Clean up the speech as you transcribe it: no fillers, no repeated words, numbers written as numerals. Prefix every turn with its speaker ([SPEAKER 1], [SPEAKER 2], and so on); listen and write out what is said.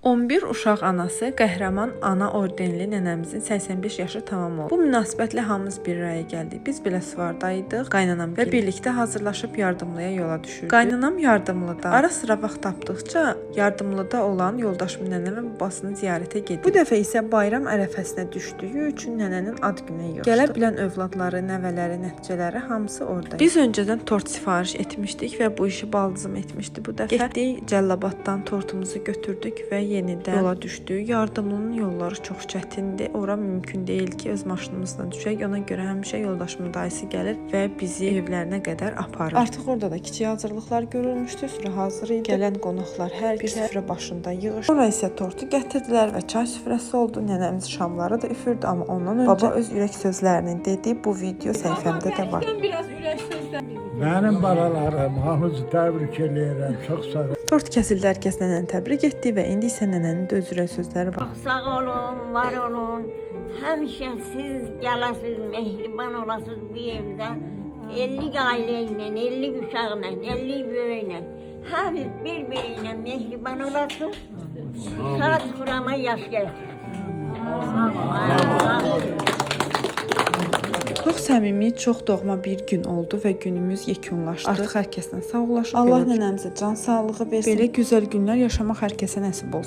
[SPEAKER 1] 11 uşaq anası, qəhrəman ana ordenli nənəmizin 85 yaşı tamam oldu. Bu münasibətlə hamımız bir araya gəldik. Biz Biləsuvardaydıq, qaynanam və birlikdə hazırlaşıb yardımlıya yola düşürdük. Qaynanam yardımlıda. Ara sıra vaxt tapdıqca yardımlıda olan yoldaşım nənə və babasını ziyarətə gedir. Bu dəfə isə bayram ərəfəsinə düşdüyü üçün nənənin ad günə yığışdı. Gələ bilən övladları, nəvələri, nəticələri hamısı orada. Biz öncədən tort sifariş etmişdik və bu işi baldızım etmişdi. Bu dəfə getdik Cəlilabaddan tortumuzu götürdük və yenidən yola düşdük. Yardımlının yolları çox çətindir. Ora mümkün deyil ki, öz maşınımızla düşək. Ona görə həmişə yoldaşımın dayısı gəlir və bizi evlərinə qədər aparır. Artıq orada da kiçik hazırlıqlar görülmüşdü. Süfrə hazır idi. Gələn qonaqlar hər bir süfrə başında yığışdı. Sonra isə tortu gətirdilər və çay süfrəsi oldu. Nənəmiz şamları da üfürdü, amma ondan öncə baba öz ürək sözlərini dedi. Bu video səhifəmdə də var.
[SPEAKER 2] Mənim balalarım, hamınızı təbrik edirəm. Çox sağ olun.
[SPEAKER 1] Tort kəsildi, hər kəs nənəni təbrik etdi və indi isə nənənin də öz ürək sözləri var.
[SPEAKER 3] Çox sağ olun, var olun. Həmişə siz gələsiniz, mehriban olasınız bu evdə. 50 ailə ilə, 50 uşaqla, 50 böyüklə. Həmiz bir-biri ilə mehriban olasınız. Saat kurama yaş gəlsin.
[SPEAKER 1] Çox səmimi, çox doğma bir gün oldu və günümüz yekunlaşdı. Artıq hər kəsdən sağollaşıb. Allah nənəmizə can sağlığı versin. Belə gözəl günlər yaşamaq hər kəsə nəsib olsun.